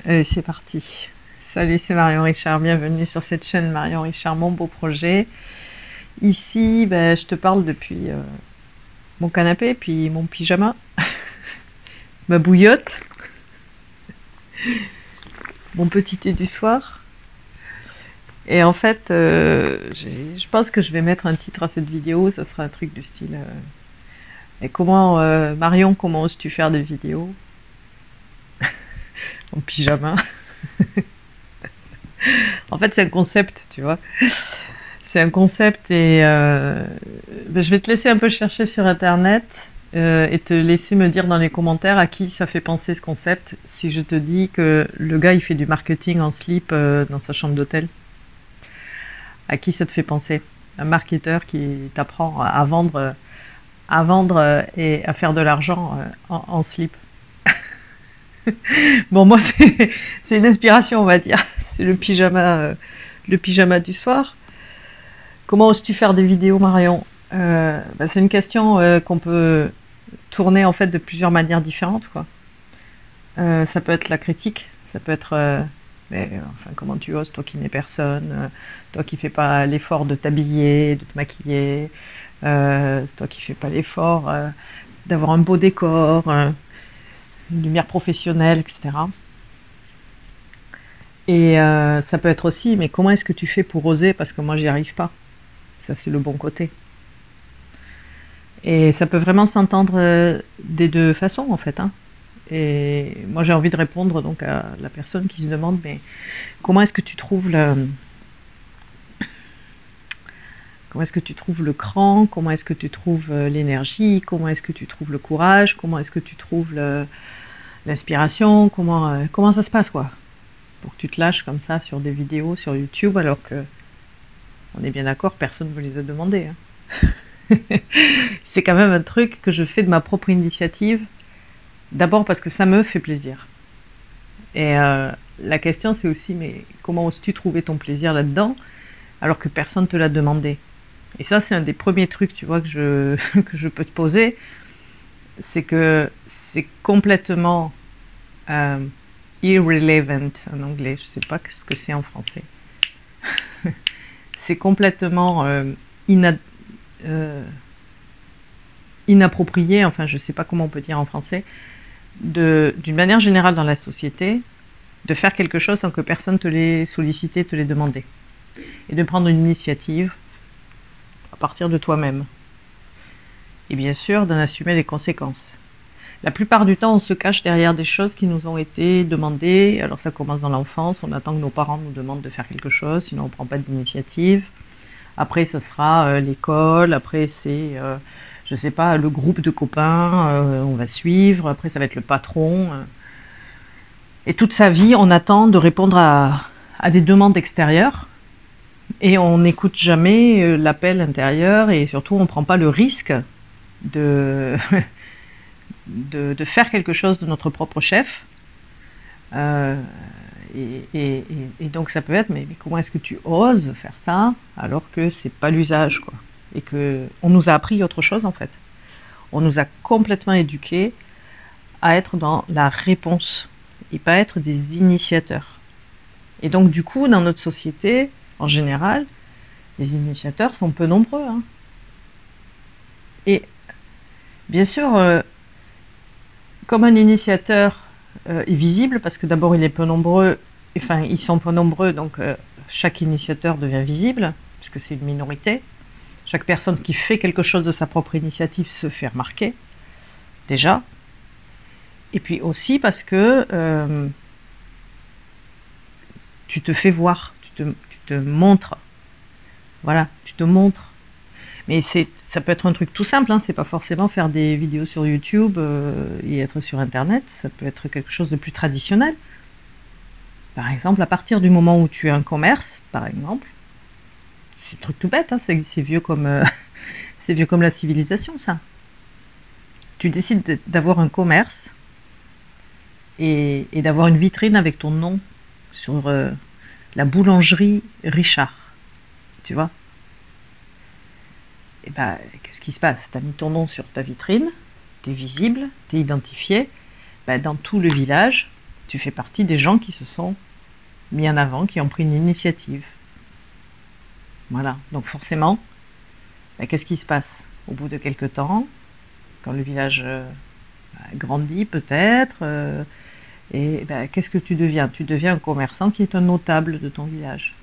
Allez, c'est parti. Salut, c'est Marion Richard. Bienvenue sur cette chaîne Marion Richard, mon beau projet. Ici, je te parle depuis mon canapé, puis mon pyjama, ma bouillotte, mon petit thé du soir. Et en fait, je pense que je vais mettre un titre à cette vidéo. Ça sera un truc du style et comment, Marion, comment oses-tu faire des vidéos en pyjama? En fait, c'est un concept, tu vois. C'est un concept et je vais te laisser un peu chercher sur internet et te laisser me dire dans les commentaires à qui ça fait penser ce concept. Si je te dis que le gars il fait du marketing en slip dans sa chambre d'hôtel, à qui ça te fait penser? Un marketeur qui t'apprend à vendre et à faire de l'argent en slip. Bon, moi c'est une inspiration, on va dire. C'est le pyjama du soir. Comment oses-tu faire des vidéos, Marion? C'est une question qu'on peut tourner en fait de plusieurs manières différentes, quoi. Ça peut être la critique, ça peut être enfin, comment tu oses, toi qui n'es personne, toi qui fais pas l'effort de t'habiller, de te maquiller, toi qui fais pas l'effort d'avoir un beau décor, une lumière professionnelle, etc. Et ça peut être aussi, mais comment est-ce que tu fais pour oser? Parce que moi, j'y arrive pas. Ça, c'est le bon côté. Et ça peut vraiment s'entendre des deux façons, en fait, hein. Et moi, j'ai envie de répondre donc à la personne qui se demande, mais comment est-ce que tu trouves comment est-ce que tu trouves le cran? Comment est-ce que tu trouves l'énergie? Comment est-ce que tu trouves le courage? Comment est-ce que tu trouves l'inspiration? Comment ça se passe, quoi? Pour que tu te lâches comme ça sur des vidéos sur YouTube, alors que, on est bien d'accord, personne ne me les a demandées, hein. C'est quand même un truc que je fais de ma propre initiative, d'abord parce que ça me fait plaisir. Et la question c'est aussi, mais comment oses-tu trouver ton plaisir là-dedans, alors que personne ne te l'a demandé? Et ça, c'est un des premiers trucs, tu vois, que que je peux te poser, c'est que c'est complètement irrelevant en anglais, je sais pas ce que c'est en français. C'est complètement inapproprié, enfin je sais pas comment on peut dire en français, d'une manière générale dans la société, de faire quelque chose sans que personne te l'ait sollicité, te l'ait demandé. Et de prendre une initiative à partir de toi-même. Et bien sûr, d'en assumer les conséquences. La plupart du temps, on se cache derrière des choses qui nous ont été demandées. Alors ça commence dans l'enfance, on attend que nos parents nous demandent de faire quelque chose, sinon on ne prend pas d'initiative. Après, ça sera l'école, après c'est, je sais pas, le groupe de copains, on va suivre, après ça va être le patron. Et toute sa vie, on attend de répondre à des demandes extérieures, et on n'écoute jamais l'appel intérieur, et surtout on ne prend pas le risque de... de faire quelque chose de notre propre chef. Et donc ça peut être, mais comment est-ce que tu oses faire ça alors que c'est pas l'usage, quoi, et que on nous a appris autre chose, en fait. On nous a complètement éduqués à être dans la réponse et pas être des initiateurs. Et donc du coup, dans notre société, en général, les initiateurs sont peu nombreux, hein. Et bien sûr, comme un initiateur est visible, parce que d'abord il est peu nombreux, enfin ils sont peu nombreux, donc chaque initiateur devient visible, puisque c'est une minorité. Chaque personne qui fait quelque chose de sa propre initiative se fait remarquer, déjà. Et puis aussi parce que tu te fais voir, tu te montres. Voilà, tu te montres. Mais ça peut être un truc tout simple, hein, c'est pas forcément faire des vidéos sur YouTube et être sur Internet, ça peut être quelque chose de plus traditionnel. Par exemple, à partir du moment où tu as un commerce, par exemple, c'est un truc tout bête, hein, c'est vieux comme, c'est vieux comme la civilisation, ça. Tu décides d'avoir un commerce et d'avoir une vitrine avec ton nom sur la boulangerie Richard, tu vois. Et qu'est-ce qui se passe? Tu as mis ton nom sur ta vitrine, tu es visible, tu es identifié. Dans tout le village, Tu fais partie des gens qui se sont mis en avant, qui ont pris une initiative. Voilà, donc forcément, qu'est-ce qui se passe? Au bout de quelques temps, quand le village grandit peut-être, et qu'est-ce que tu deviens? Tu deviens un commerçant qui est un notable de ton village.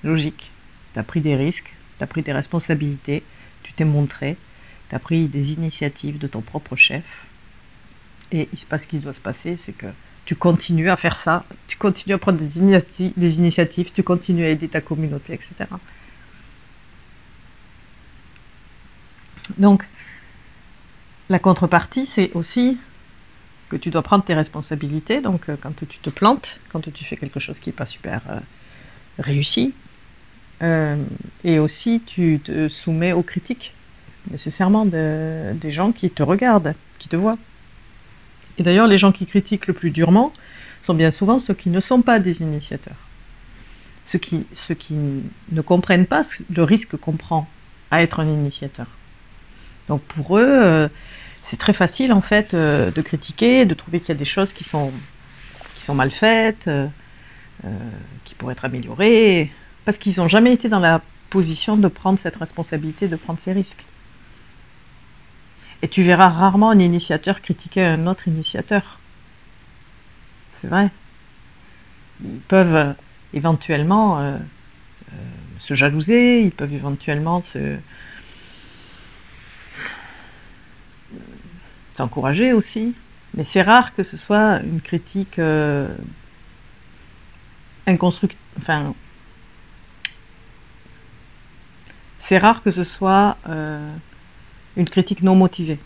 Logique. Tu as pris des risques, tu as pris des responsabilités, tu t'es montré, tu as pris des initiatives de ton propre chef. Et il se passe ce qui doit se passer, c'est que tu continues à faire ça, tu continues à prendre des initiatives, tu continues à aider ta communauté, etc. Donc, la contrepartie, c'est aussi que tu dois prendre tes responsabilités. Donc, quand tu te plantes, quand tu fais quelque chose qui n'est pas super réussi, et aussi tu te soumets aux critiques, nécessairement des gens qui te regardent, qui te voient. Et d'ailleurs, les gens qui critiquent le plus durement sont bien souvent ceux qui ne sont pas des initiateurs. Ceux qui ne comprennent pas le risque qu'on prend à être un initiateur. Donc pour eux, c'est très facile en fait de critiquer, de trouver qu'il y a des choses qui sont mal faites, qui pourraient être améliorées, parce qu'ils n'ont jamais été dans la position de prendre cette responsabilité, de prendre ces risques. Et tu verras rarement un initiateur critiquer un autre initiateur. C'est vrai. Ils peuvent éventuellement se jalouser, ils peuvent éventuellement s'encourager aussi. Mais c'est rare que ce soit une critique inconstructive. Enfin, c'est rare que ce soit une critique non motivée.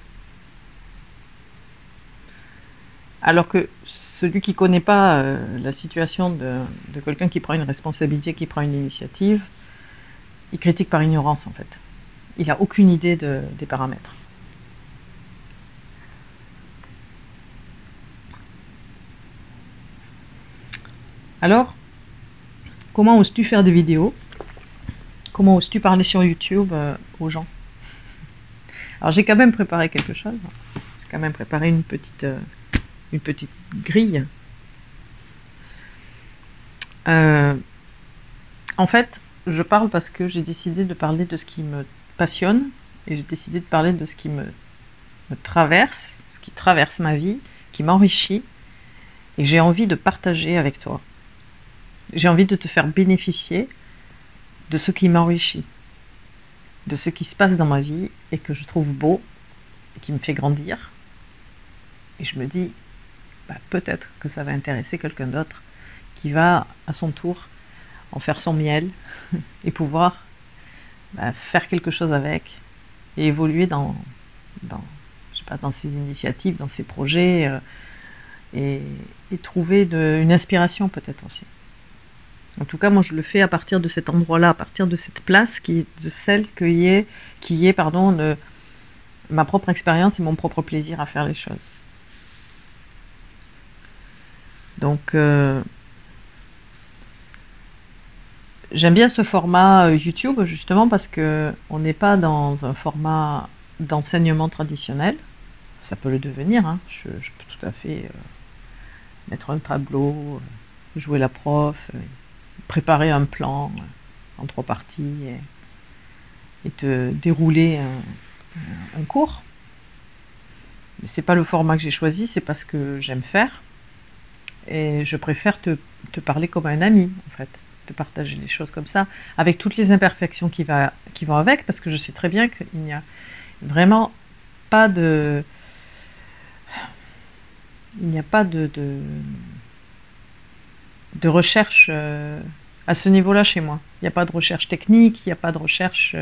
Alors que celui qui ne connaît pas la situation de quelqu'un qui prend une responsabilité, qui prend une initiative, il critique par ignorance en fait. Il n'a aucune idée des paramètres. Alors, comment oses-tu faire des vidéos? Comment oses-tu parler sur YouTube aux gens? Alors j'ai quand même préparé quelque chose. J'ai quand même préparé une petite grille. En fait, je parle parce que j'ai décidé de parler de ce qui me passionne et j'ai décidé de parler de ce qui me traverse, ce qui traverse ma vie, qui m'enrichit et j'ai envie de partager avec toi. J'ai envie de te faire bénéficier de ce qui m'enrichit, de ce qui se passe dans ma vie et que je trouve beau et qui me fait grandir. Et je me dis, peut-être que ça va intéresser quelqu'un d'autre qui va à son tour en faire son miel et pouvoir faire quelque chose avec et évoluer dans ses initiatives, dans ses projets et trouver une inspiration peut-être aussi. En tout cas, moi je le fais à partir de cet endroit-là, à partir de cette place qui est ma propre expérience et mon propre plaisir à faire les choses. Donc, j'aime bien ce format YouTube justement parce que on n'est pas dans un format d'enseignement traditionnel. Ça peut le devenir, hein. Je peux tout à fait mettre un tableau, jouer la prof, préparer un plan en 3 parties et te dérouler un cours. Mais c'est pas le format que j'ai choisi, c'est parce que j'aime faire et je préfère te parler comme un ami en fait, te partager les choses comme ça, avec toutes les imperfections qui vont avec, parce que je sais très bien qu'il n'y a vraiment pas de recherche à ce niveau-là chez moi. Il n'y a pas de recherche technique, il n'y a pas de recherche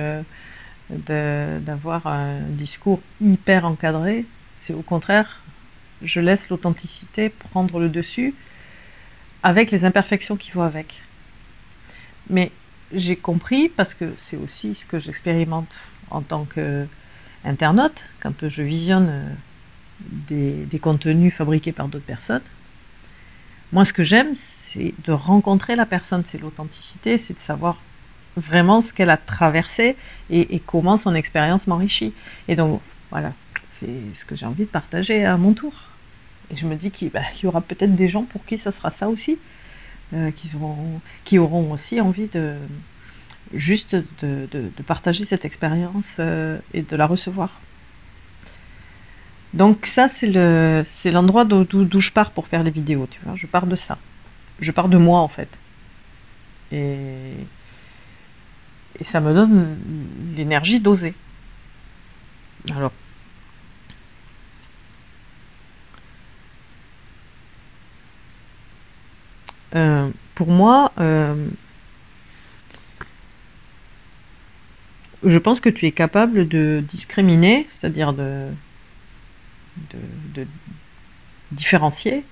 d'avoir un discours hyper encadré. C'est au contraire, je laisse l'authenticité prendre le dessus avec les imperfections qui vont avec. Mais j'ai compris, parce que c'est aussi ce que j'expérimente en tant qu'internaute, quand je visionne des contenus fabriqués par d'autres personnes. Moi, ce que j'aime, c'est de rencontrer la personne, c'est l'authenticité, c'est de savoir vraiment ce qu'elle a traversé et comment son expérience m'enrichit. Et donc, voilà, c'est ce que j'ai envie de partager à mon tour. Et je me dis qu'il y aura peut-être des gens pour qui ça sera ça aussi, qui auront aussi envie de juste de partager cette expérience et de la recevoir. Donc ça, c'est l'endroit d'où je pars pour faire les vidéos, tu vois. Je pars de ça. Je pars de moi, en fait. Et ça me donne l'énergie d'oser. Alors, pour moi, je pense que tu es capable de discriminer, c'est-à-dire de différencier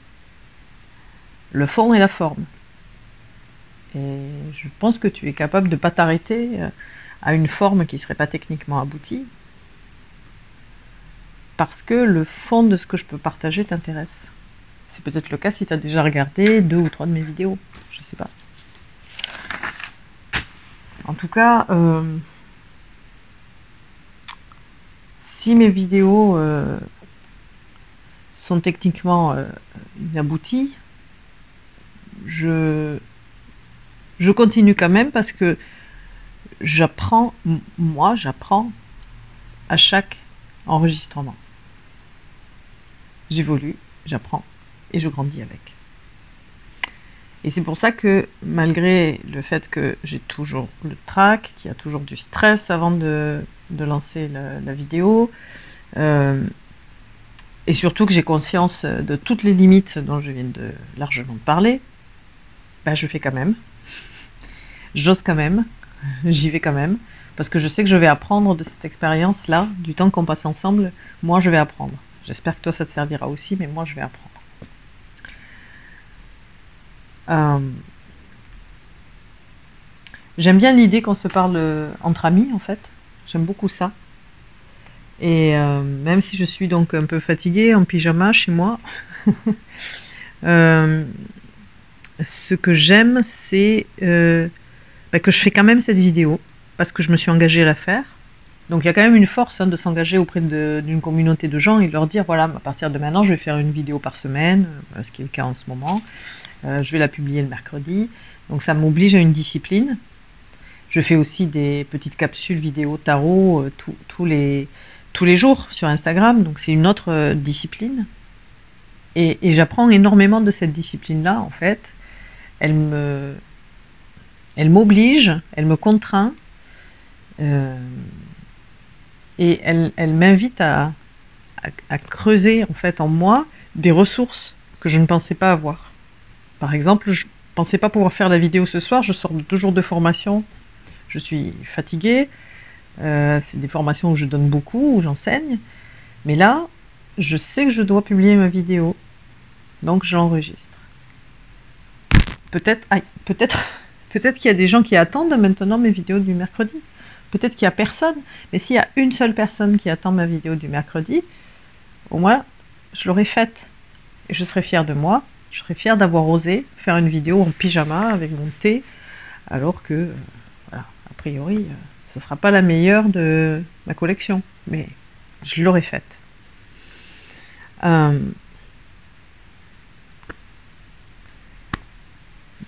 le fond et la forme. Et je pense que tu es capable de ne pas t'arrêter à une forme qui ne serait pas techniquement aboutie, parce que le fond de ce que je peux partager t'intéresse. C'est peut-être le cas si tu as déjà regardé 2 ou 3 de mes vidéos, je sais pas. En tout cas, si mes vidéos sont techniquement inabouties, je continue quand même parce que j'apprends à chaque enregistrement. J'évolue, j'apprends et je grandis avec. Et c'est pour ça que malgré le fait que j'ai toujours le trac, qu'il y a toujours du stress avant de lancer la vidéo, et surtout que j'ai conscience de toutes les limites dont je viens de largement parler, je fais quand même. J'ose quand même, j'y vais quand même, parce que je sais que je vais apprendre de cette expérience-là, du temps qu'on passe ensemble, moi je vais apprendre. J'espère que toi ça te servira aussi, mais moi je vais apprendre. J'aime bien l'idée qu'on se parle entre amis, en fait. J'aime beaucoup ça. Et même si je suis donc un peu fatiguée, en pyjama chez moi, ce que j'aime, c'est que je fais quand même cette vidéo, parce que je me suis engagée à la faire. Donc il y a quand même une force de s'engager auprès d'une communauté de gens et de leur dire, voilà, à partir de maintenant, je vais faire une vidéo par semaine, ce qui est le cas en ce moment. Je vais la publier le mercredi. Donc ça m'oblige à une discipline. Je fais aussi des petites capsules vidéo tarot tous les jours sur Instagram. Donc c'est une autre discipline. Et j'apprends énormément de cette discipline-là, en fait. Elle m'oblige, elle me contraint. Et elle m'invite à creuser, en fait, en moi des ressources que je ne pensais pas avoir. Par exemple, je ne pensais pas pouvoir faire la vidéo ce soir, je sors de 2 jours de formation, je suis fatiguée, c'est des formations où je donne beaucoup, où j'enseigne, mais là, je sais que je dois publier ma vidéo, donc j'enregistre. Peut-être qu'il y a des gens qui attendent maintenant mes vidéos du mercredi, peut-être qu'il n'y a personne, mais s'il y a une seule personne qui attend ma vidéo du mercredi, au moins, je l'aurai faite, et je serai fière de moi. Je serais fière d'avoir osé faire une vidéo en pyjama avec mon thé, alors que, voilà, a priori, ça ne sera pas la meilleure de ma collection, mais je l'aurais faite.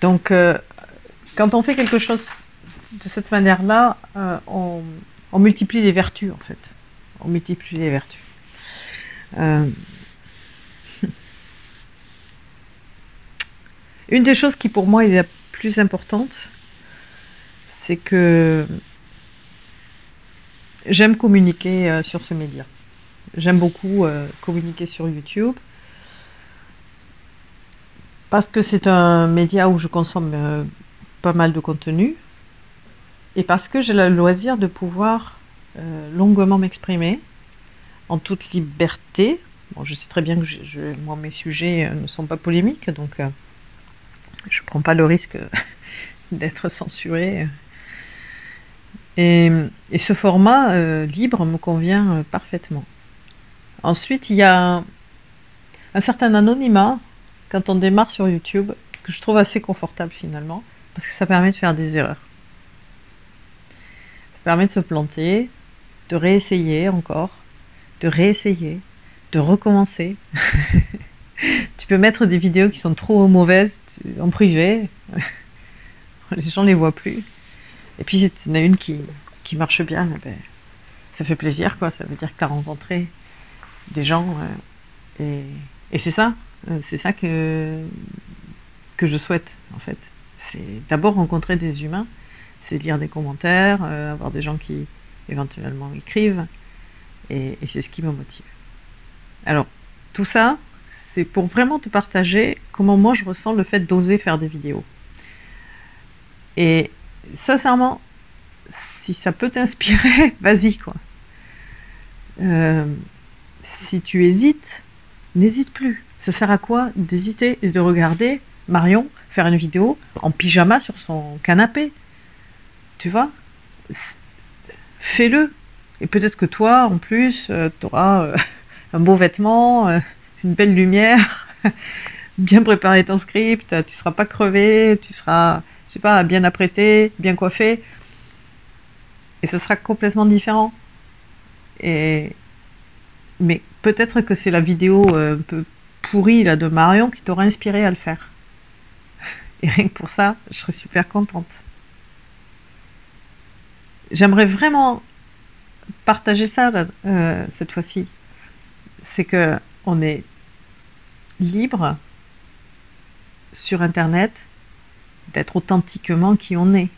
Donc, quand on fait quelque chose de cette manière-là, on multiplie les vertus, en fait. On multiplie les vertus. Une des choses qui pour moi est la plus importante, c'est que j'aime communiquer sur ce média. J'aime beaucoup communiquer sur YouTube, parce que c'est un média où je consomme pas mal de contenu, et parce que j'ai le loisir de pouvoir longuement m'exprimer en toute liberté. Bon, je sais très bien que moi mes sujets ne sont pas polémiques, donc je ne prends pas le risque d'être censurée. Et ce format libre me convient parfaitement. Ensuite, il y a un certain anonymat quand on démarre sur YouTube, que je trouve assez confortable finalement, parce que ça permet de faire des erreurs. Ça permet de se planter, de réessayer encore, de réessayer, de recommencer. Tu peux mettre des vidéos qui sont trop mauvaises en privé. Les gens les voient plus. Et puis, si tu en as une qui marche bien, ben, ça fait plaisir, quoi. Ça veut dire que tu as rencontré des gens. Et c'est ça. C'est ça que je souhaite, en fait. C'est d'abord rencontrer des humains. C'est lire des commentaires, avoir des gens qui, éventuellement, écrivent. Et c'est ce qui me motive. Alors, tout ça, c'est pour vraiment te partager comment moi je ressens le fait d'oser faire des vidéos. Et sincèrement, si ça peut t'inspirer, vas-y, quoi. Si tu hésites, n'hésite plus. Ça sert à quoi d'hésiter et de regarder Marion faire une vidéo en pyjama sur son canapé? Tu vois? Fais-le. Et peut-être que toi, en plus, tu auras un beau vêtement, une belle lumière, bien préparer ton script, tu seras pas crevé, tu seras, je sais pas, bien apprêté, bien coiffé. Et ça sera complètement différent. Mais peut-être que c'est la vidéo un peu pourrie là, de Marion qui t'aura inspiré à le faire. Et rien que pour ça, je serais super contente. J'aimerais vraiment partager ça là, cette fois-ci. C'est que on est libre sur Internet d'être authentiquement qui on est.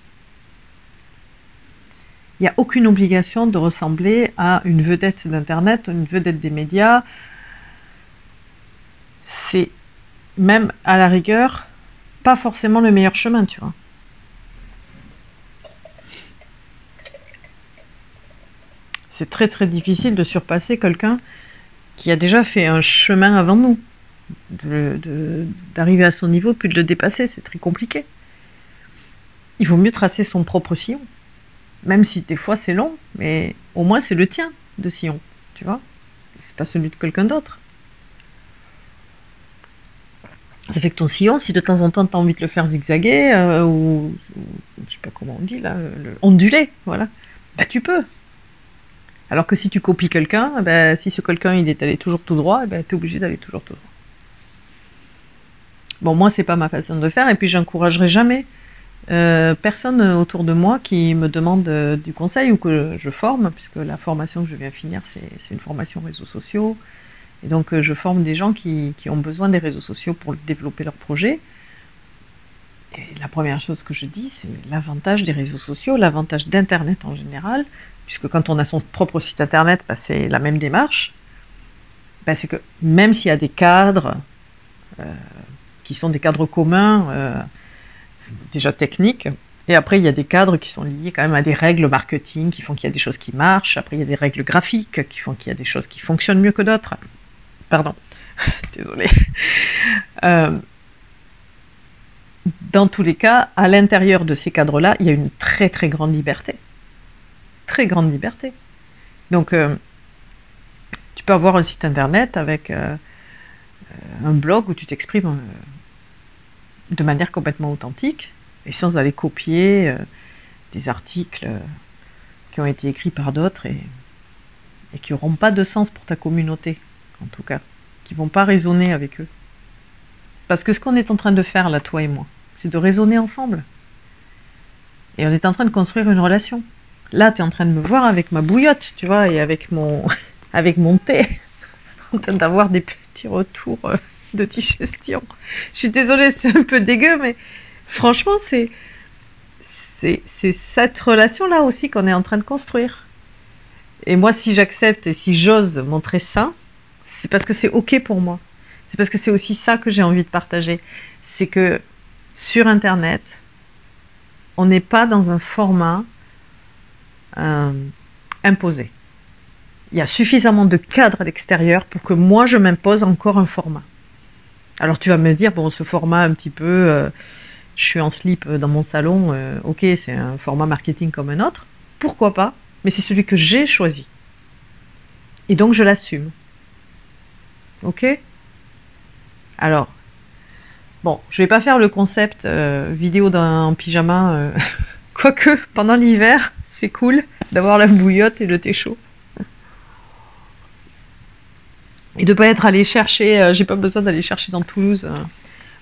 Il n'y a aucune obligation de ressembler à une vedette d'Internet, une vedette des médias. C'est même à la rigueur pas forcément le meilleur chemin, tu vois. C'est très très difficile de surpasser quelqu'un qui a déjà fait un chemin avant nous. D'arriver à son niveau, puis de le dépasser, c'est très compliqué. Il vaut mieux tracer son propre sillon. Même si des fois c'est long, mais au moins c'est le tien de sillon, tu vois. C'est pas celui de quelqu'un d'autre. Ça fait que ton sillon, si de temps en temps tu as envie de le faire zigzaguer, ou je sais pas comment on dit là, onduler, voilà, bah tu peux. Alors que si tu copies quelqu'un, bah, si ce quelqu'un il est allé toujours tout droit, bah, tu es obligé d'aller toujours tout droit. Bon, moi c'est pas ma façon de faire, et puis j'encouragerai jamais personne autour de moi qui me demande du conseil ou que je forme, puisque la formation que je viens finir, c'est une formation réseaux sociaux. Et donc je forme des gens qui ont besoin des réseaux sociaux pour développer leur projet. Et la première chose que je dis, c'est l'avantage des réseaux sociaux, l'avantage d'Internet en général, puisque quand on a son propre site Internet, bah, c'est la même démarche. Bah, c'est que même s'il y a des cadres qui sont des cadres communs, déjà techniques, et après il y a des cadres qui sont liés quand même à des règles marketing qui font qu'il y a des choses qui marchent, après il y a des règles graphiques qui font qu'il y a des choses qui fonctionnent mieux que d'autres. Pardon, désolée. Dans tous les cas, à l'intérieur de ces cadres-là, il y a une très très grande liberté. Très grande liberté. Donc, tu peux avoir un site internet avec un blog où tu t'exprimes de manière complètement authentique et sans aller copier des articles qui ont été écrits par d'autres et qui n'auront pas de sens pour ta communauté, en tout cas, qui ne vont pas résonner avec eux. Parce que ce qu'on est en train de faire, là, toi et moi, c'est de raisonner ensemble. Et on est en train de construire une relation. Là, tu es en train de me voir avec ma bouillotte, tu vois, et avec mon thé, en train d'avoir des petits retours de digestion. Je suis désolée, c'est un peu dégueu, mais franchement, c'est cette relation-là aussi qu'on est en train de construire. Et moi, si j'accepte et si j'ose montrer ça, c'est parce que c'est OK pour moi. C'est parce que c'est aussi ça que j'ai envie de partager. C'est que sur Internet, on n'est pas dans un format imposé. Il y a suffisamment de cadres à l'extérieur pour que moi, je m'impose encore un format. Alors tu vas me dire, bon, ce format un petit peu, je suis en slip dans mon salon, ok, c'est un format marketing comme un autre, pourquoi pas, mais c'est celui que j'ai choisi. Et donc je l'assume. Ok ? Alors, bon, je vais pas faire le concept vidéo en pyjama, quoique pendant l'hiver, c'est cool d'avoir la bouillotte et le thé chaud. Et de ne pas être allé chercher, j'ai pas besoin d'aller chercher dans Toulouse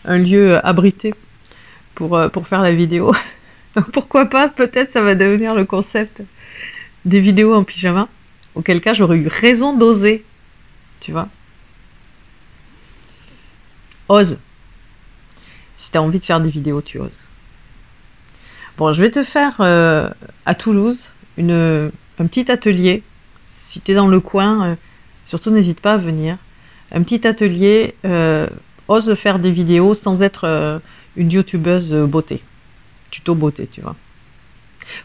un lieu abrité pour faire la vidéo. Donc pourquoi pas, peut-être ça va devenir le concept des vidéos en pyjama, auquel cas j'aurais eu raison d'oser, tu vois. Ose. Si tu as envie de faire des vidéos, tu oses. Bon, je vais te faire à Toulouse un petit atelier. Si tu es dans le coin, surtout n'hésite pas à venir. Un petit atelier, ose faire des vidéos sans être une youtubeuse beauté. Tuto beauté, tu vois.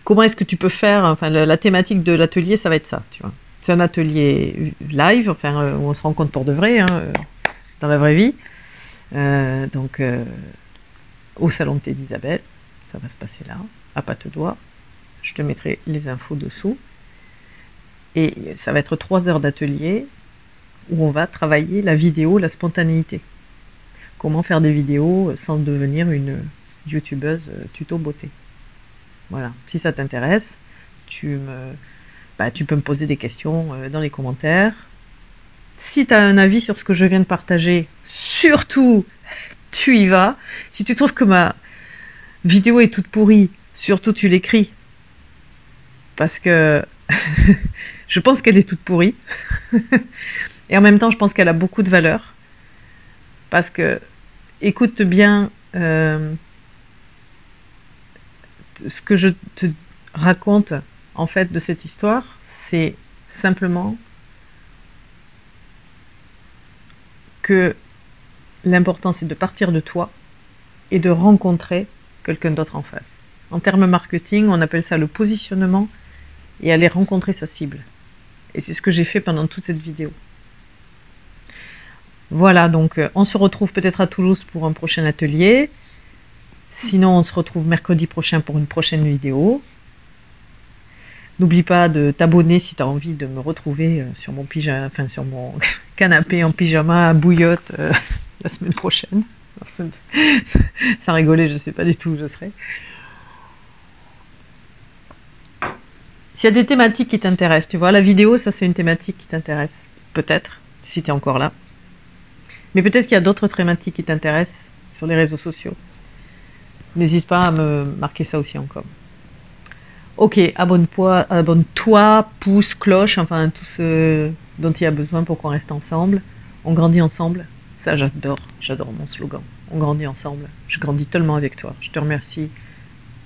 Comment est-ce que tu peux faire, enfin la thématique de l'atelier, ça va être ça, tu vois. C'est un atelier live, enfin où on se rencontre pour de vrai, hein, dans la vraie vie. Donc au salon de thé d'Isabelle, ça va se passer là, à patte d'oie. Je te mettrai les infos dessous. Et ça va être 3 heures d'atelier où on va travailler la vidéo, la spontanéité. Comment faire des vidéos sans devenir une youtubeuse tuto beauté. Voilà, si ça t'intéresse, tu peux me poser des questions dans les commentaires. Si tu as un avis sur ce que je viens de partager, surtout, tu y vas. Si tu trouves que ma vidéo est toute pourrie, surtout tu l'écris. Parce que je pense qu'elle est toute pourrie. Et en même temps, je pense qu'elle a beaucoup de valeur. Parce que, écoute bien ce que je te raconte en fait de cette histoire, c'est simplement que l'important c'est de partir de toi et de rencontrer quelqu'un d'autre en face. En termes marketing, on appelle ça le positionnement et aller rencontrer sa cible. Et c'est ce que j'ai fait pendant toute cette vidéo. Voilà, donc on se retrouve peut-être à Toulouse pour un prochain atelier. Sinon, on se retrouve mercredi prochain pour une prochaine vidéo. N'oublie pas de t'abonner si tu as envie de me retrouver sur mon pyjama, enfin sur mon canapé en pyjama à bouillotte la semaine prochaine. Ça rigolait, je ne sais pas du tout où je serai. S'il y a des thématiques qui t'intéressent, tu vois, la vidéo, ça c'est une thématique qui t'intéresse. Peut-être, si tu es encore là. Mais peut-être qu'il y a d'autres thématiques qui t'intéressent sur les réseaux sociaux. N'hésite pas à me marquer ça aussi en com. Ok, abonne-toi, pouce, cloche, enfin tout ce dont il y a besoin pour qu'on reste ensemble. On grandit ensemble. Ça, j'adore mon slogan. On grandit ensemble. Je grandis tellement avec toi. Je te remercie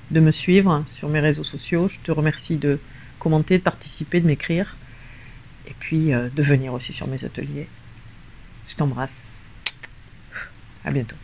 de me suivre sur mes réseaux sociaux. Je te remercie de commenter, de participer, de m'écrire. Et puis de venir aussi sur mes ateliers. Je t'embrasse. À bientôt.